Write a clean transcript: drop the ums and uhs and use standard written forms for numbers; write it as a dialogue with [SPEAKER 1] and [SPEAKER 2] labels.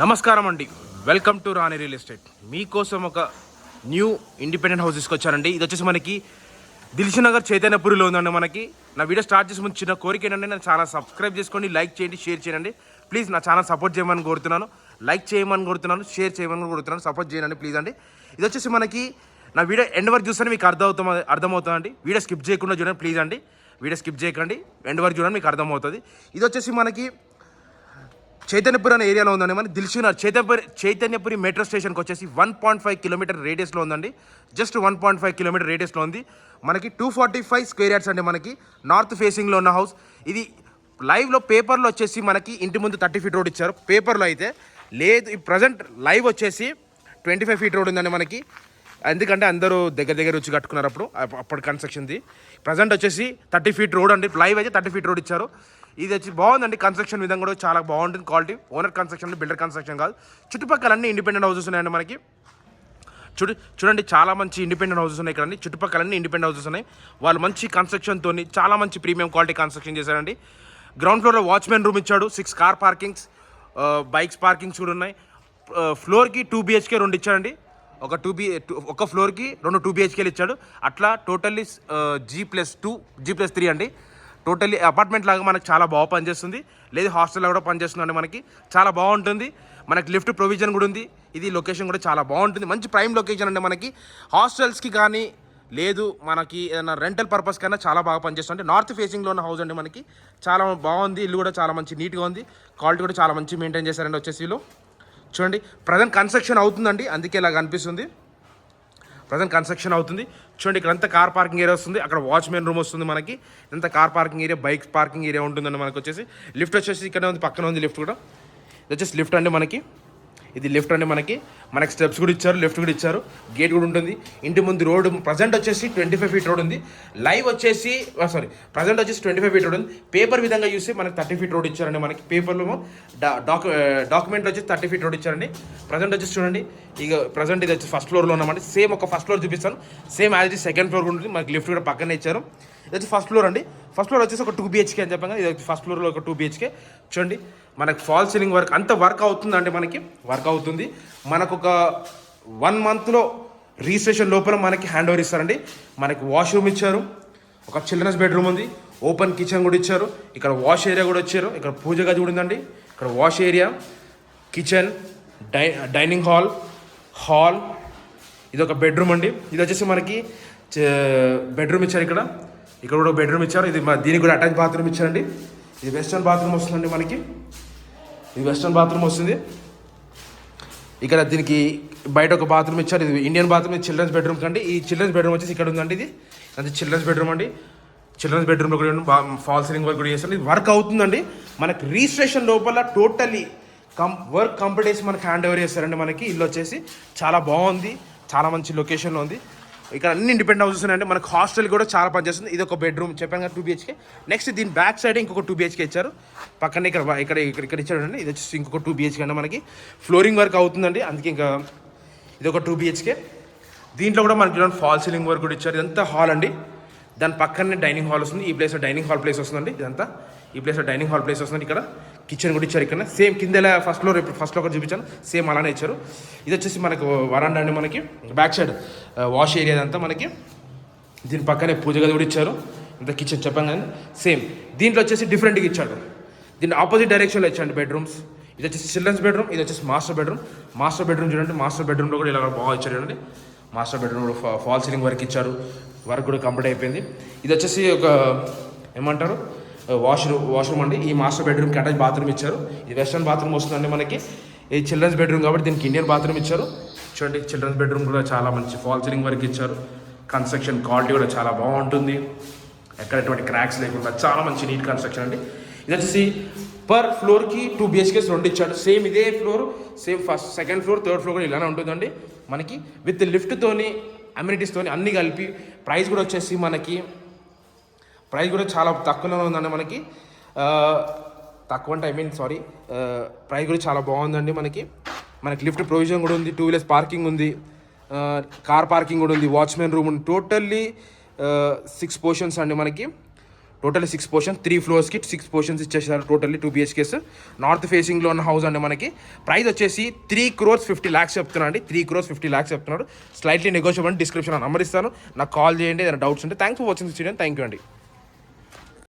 [SPEAKER 1] నమస్కారం అండి. Welcome to Rani real estate. మీకోసం ఒక న్యూ ఇండిపెండెంట్ హౌస్ తీసుకొచ్చానండి. ఇది వచ్చేసి మనకి దిల్సుఖ్నగర్ చైతన్యపురిలో ఉందండి. మనకి నా వీడియో స్టార్ట్ చేసే ముందు చిన్న కోరిక ఏంటంటే నా ఛానల్ సబ్స్క్రైబ్ చేసుకోండి, లైక్ చేయండి, షేర్ చేయండి. ప్లీజ్ నా ఛానల్ సపోర్ట్ చేయమని కోరుతున్నాను, లైక్ చేయమని కోరుతున్నాను, షేర్ చేయమని కోరుతున్నాను. సపోర్ట్ చేయండి ప్లీజ్ అండి. ఇది వచ్చేసి మనకి నా వీడియో ఎండ్ వరకు చూస్తే మీకు అర్థమవుతుందండి. వీడియో స్కిప్ చేయకుండా చూడండి ప్లీజ్ అండి. వీడియో స్కిప్ చేయకండి, ఎండ్ వరకు చూడండి, మీకు అర్థమవుతుంది. ఇది వచ్చేసి మనకి చైతన్యపురి అనే ఏరియాలో ఉందండి. మన దిల్సుఖ్నగర్ చైతన్యపురి మెట్రో స్టేషన్కి వచ్చేసి 1.5 కిలోమీటర్ రేడియస్లో ఉందండి. జస్ట్ 1.5 కిలోమీటర్ రేడియస్లో ఉంది. మనకి 245 స్క్వేర్ యార్డ్స్ అండి. మనకి నార్త్ ఫేసింగ్లో ఉన్న హౌస్ ఇది. లైవ్లో పేపర్లో వచ్చేసి మనకి ఇంటి ముందు 30 ఫీట్ రోడ్ ఇచ్చారు. పేపర్లో అయితే లేదు. ఈ ప్రజెంట్ లైవ్ వచ్చేసి 25 ఫీట్ రోడ్ ఉందండి మనకి. ఎందుకంటే అందరూ దగ్గర వచ్చి కట్టుకున్నారు అప్పుడు కన్స్ట్రక్షన్ది. ప్రజెంట్ వచ్చేసి 30 ఫీట్ రోడ్ అండి. లైవ్ అయితే 30 ఫీట్ రోడ్ ఇచ్చారు. ఇది వచ్చి బాగుందండి. కన్స్ట్రక్షన్ విధంగా కూడా చాలా బాగుంటుంది. Quality owner construction, builder construction కాదు. చుట్టుపక్కల అన్ని ఇండిపెండెంట్ హౌసెస్ ఉన్నాయండి మనకి. చూడండి చాలా మంచి ఇండిపెండెంట్ హౌసెస్ ఉన్నాయి ఇక్కడ. చుట్టుపక్కల అన్ని ఇండిపెండెంట్ హౌసెస్ ఉన్నాయి. వాళ్ళు మంచి కన్స్ట్రక్షన్తో చాలా మంచి ప్రీమియం క్వాలిటీ కన్స్ట్రక్షన్ చేశారండి. గ్రౌండ్ ఫ్లోర్లో వాచ్మెన్ రూమ్ ఇచ్చాడు. 6 కార్ పార్కింగ్స్, బైక్స్ పార్కింగ్స్ కూడా ఉన్నాయి. ఫ్లోర్కి 2 BHK 2 ఇచ్చాడండి. ఒక ఫ్లోర్కి 2 2 BHKలు ఇచ్చాడు. అట్లా టోటల్లీ G+2 G+3 అండి. టోటల్లీ అపార్ట్మెంట్ లాగా మనకు చాలా బాగా పనిచేస్తుంది. లేదు హాస్టల్లో కూడా పనిచేస్తుందండి. మనకి చాలా బాగుంటుంది. మనకి లిఫ్ట్ ప్రొవిజన్ కూడా ఉంది. ఇది లొకేషన్ కూడా చాలా బాగుంటుంది. మంచి ప్రైమ్ లొకేషన్ అండి. మనకి హాస్టల్స్కి కానీ లేదు మనకి ఏదైనా రెంటల్ పర్పస్ కన్నా చాలా బాగా పనిచేస్తుంది. నార్త్ ఫేసింగ్లో ఉన్న హౌస్ అండి. మనకి చాలా బాగుంది. ఇల్లు కూడా చాలా మంచి నీట్గా ఉంది. క్వాలిటీ కూడా చాలా మంచి మెయింటైన్ చేశారండి. వచ్చేసి ఇల్లు చూడండి. ప్రజెంట్ కన్స్ట్రక్షన్ అవుతుందండి, అందుకే ఇలా కనిపిస్తుంది. ప్రజెంట్ కన్స్ట్రక్షన్ అవుతుంది. చూడండి ఇక్కడ అంతా కార్ పార్కింగ్ ఏరియా వస్తుంది. అక్కడ వాచ్మెన్ రూమ్ వస్తుంది. మనకి ఇంత car parking area, bike parking area ఉంటుందండి. మనకు వచ్చేసి లిఫ్ట్ వచ్చేసి ఇక్కడ ఉంది, పక్కన ఉంది లిఫ్ట్ కూడా. ఇది వచ్చేసి లిఫ్ట్ అండి మనకి. ఇది లిఫ్ట్ అండి మనకి స్టెప్స్ కూడా ఇచ్చారు, లిఫ్ట్ కూడా ఇచ్చారు, గేట్ కూడా ఉంటుంది. ఇంటి ముందు రోడ్ ప్రజెంట్ వచ్చేసి 25 ఫీట్ రోడ్ ఉంది. లైవ్ వచ్చేసి ప్రజెంట్ వచ్చేసి 25 ఫీట్ రోడ్ ఉంది. పేపర్ విధంగా చూస్తే మనకి 30 ఫీట్ రోడ్ ఇచ్చారండి. మనకి పేపర్లో డాక్యుమెంట్ వచ్చేసి 30 ఫీట్ రోడ్ ఇచ్చారండి. ప్రజెంట్ వచ్చేసి చూడండి. ఇక ప్రజెంట్ ఇది వచ్చి ఫస్ట్ ఫ్లోర్లో ఉన్నామండి. సేమ్ ఒక ఫస్ట్ ఫ్లోర్ చూపిస్తాను. సేమ్ యాజ్ ఇది సెకండ్ ఫ్లోర్ ఉంటుంది. మనకి లిఫ్ట్ కూడా పక్కనే ఇచ్చారు. ఇది వచ్చి ఫస్ట్ ఫ్లోర్ అండి. ఫస్ట్ ఫ్లోర్ వచ్చేసి ఒక 2 BHK అని చెప్పాను. ఇది ఫస్ట్ ఫ్లోర్లో ఒక 2 BHK. చూడండి మనకు ఫాల్ సీలింగ్ వర్క్ అంత వర్క్ అవుతుందండి. మనకి వర్క్ అవుతుంది. మనకు ఒక 1 మంత్లో రిజిస్ట్రేషన్ లోపల మనకి హ్యాండ్ ఓవర్ ఇస్తారండి. మనకి వాష్రూమ్ ఇచ్చారు, ఒక చిల్డ్రన్స్ బెడ్రూమ్ ఉంది, ఓపెన్ కిచెన్ కూడా ఇచ్చారు. ఇక్కడ వాష్ ఏరియా కూడా ఇచ్చారు. ఇక్కడ పూజ గది కూడా ఉందండి. ఇక్కడ wash area, kitchen, dining hall, ఇది ఒక బెడ్రూమ్ అండి. ఇది వచ్చేసి మనకి బెడ్రూమ్ ఇచ్చారు. ఇక్కడ కూడా బెడ్రూమ్ ఇచ్చారు. ఇది దీనికి కూడా అటాచ్ బాత్రూమ్ ఇచ్చారండి. ఇది వెస్టర్న్ బాత్రూమ్ వస్తుందండి మనకి. ఇది వెస్టర్న్ బాత్రూమ్ వస్తుంది. ఇక్కడ దీనికి బయట ఒక బాత్రూమ్ ఇచ్చారు. ఇది ఇండియన్ బాత్రూమ్. ఇది చిల్డ్రన్స్ బెడ్రూమ్ కండి. ఈ చిల్డ్రన్స్ బెడ్రూమ్ వచ్చేసి ఇక్కడ ఉందండి. ఇది అది చిల్డ్రన్స్ బెడ్రూమ్ అండి. చిల్డ్రన్స్ బెడ్రూమ్లో కూడా ఫాల్ సీలింగ్ వర్క్ కూడా చేస్తారు. ఇది వర్క్ అవుతుందండి. మనకి రిజిస్ట్రేషన్ లోపల టోటల్లీ వర్క్ కంప్లీట్ చేసి మనకి హ్యాండ్ ఓవర్ చేస్తారండి. మనకి ఇల్లు వచ్చేసి చాలా బాగుంది, చాలా మంచి లొకేషన్లో ఉంది. ఇక్కడ అన్ని ఇండిపెండెంట్ హౌసెస్ ఉన్నాయండి. మనకు హాస్టల్ కూడా చాలా పనిచేస్తుంది. ఇది ఒక బెడ్రూమ్ చెప్పాను కదా, 2 BHK. నెక్స్ట్ దీని బ్యాక్ సైడ్ ఇంకొక 2 BHK ఇచ్చారు. పక్కనే ఇక్కడ ఇచ్చారండి. ఇది వచ్చేసి ఇంకొక 2 BHK అండి. మనకి ఫ్లోరింగ్ వర్క్ అవుతుందండి. అందుకే ఇంకా ఇది ఒక 2 BHK. దీంట్లో కూడా మనకి ఫాల్ సీలింగ్ వర్క్ కూడా ఇచ్చారు. ఇదంతా హాల్ అండి. దాని పక్కనే డైనింగ్ హాల్ వస్తుంది. ఈ ప్లేస్లో డైనింగ్ హాల్ ప్లేస్ వస్తుందండి. ఇదంతా ఈ ప్లేస్లో డైనింగ్ హాల్ ప్లేస్ వస్తుంది. ఇక్కడ కిచెన్ కూడా ఇచ్చారు. ఇక్కడ సేమ్ కింద ఫస్ట్ ఫ్లోర్ ఒకటి చూపించాను, సేమ్ అలానే ఇచ్చారు. ఇది వచ్చేసి మనకు వరాండా అండి. మనకి బ్యాక్ సైడ్ వాష్ ఏరియా అంతా మనకి. దీని పక్కనే పూజ గది కూడా ఇచ్చారు. ఇంత కిచెన్ చెప్పాను కానీ సేమ్. దీంట్లో వచ్చేసి డిఫరెంట్గా ఇచ్చాడు. దీన్ని ఆపోజిట్ డైరెక్షన్లో ఇచ్చాడు బెడ్రూమ్స్. ఇది వచ్చేసి చిల్డ్రన్స్ బెడ్రూమ్, ఇది వచ్చేసి మాస్టర్ బెడ్రూమ్ చూడండి. మాస్టర్ బెడ్రూమ్లో కూడా ఇలా బాగా ఇచ్చారు చూడండి. మాస్టర్ బెడ్రూమ్లో ఫాల్ సీలింగ్ వర్క్ ఇచ్చారు. వర్క్ కూడా కంప్లీట్ అయిపోయింది. ఇది వచ్చేసి ఒక ఏమంటారు వాష్రూమ్ అండి. ఈ మాస్టర్ బెడ్రూమ్కి అటాచ్ బాత్రూమ్ ఇచ్చారు. ఇది వెస్టర్న్ బాత్రూమ్ వస్తుందండి మనకి. ఇది చిల్డ్రన్స్ బెడ్రూమ్ కాబట్టి దీనికి ఇండియన్ బాత్రూమ్ ఇచ్చారు. చూడండి చిల్డ్రన్స్ బెడ్రూమ్ కూడా చాలా మంచి ఫాల్ సీలింగ్ వర్క్ ఇచ్చారు. కన్స్ట్రక్షన్ క్వాలిటీ కూడా చాలా బాగుంటుంది. ఎక్కడ ఎటువంటి క్రాక్స్ లేకుండా చాలా మంచి నీట్ కన్స్ట్రక్షన్ అండి. ఇది వచ్చేసి పర్ ఫ్లోర్కి 2 BHKs 2 ఇచ్చాడు. సేమ్ ఇదే floor, same first second floor third floor కూడా ఇలానే ఉంటుందండి మనకి. విత్ లిఫ్ట్తోని అమ్యూనిటీస్తోని అన్నీ కలిపి ప్రైస్ కూడా వచ్చేసి మనకి ప్రైస్ కూడా చాలా తక్కువలో ఉందండి మనకి. తక్కువ అంటే ప్రైస్ కూడా చాలా బాగుందండి మనకి. లిఫ్ట్ ప్రొవిజన్ కూడా ఉంది, 2 వీలర్స్ పార్కింగ్ ఉంది, కార్ పార్కింగ్ కూడా ఉంది, వాచ్మెన్ రూమ్ ఉంది. టోటల్లీ 6 పోర్షన్స్ అండి మనకి. టోటల్లీ 6 పోర్షన్స్ 3 ఫ్లోర్స్కి 6 పోర్షన్స్ ఇచ్చేసారు. టోటల్లీ 2 BHKs నార్త్ ఫేసింగ్లో ఉన్న హౌస్ అండి. మనకి ప్రైస్ వచ్చేసి 3,50,00,000 చెప్తున్నాను అండి. 3,50,00,000 చెప్తున్నాడు. Slightly negotiable. డిస్క్రిప్షన్ నెంబర్ ఇస్తాను, నాకు కాల్ చేయండి ఏదైనా డౌట్స్ ఉంటే. Thanks for watching this video. Thank you అండి.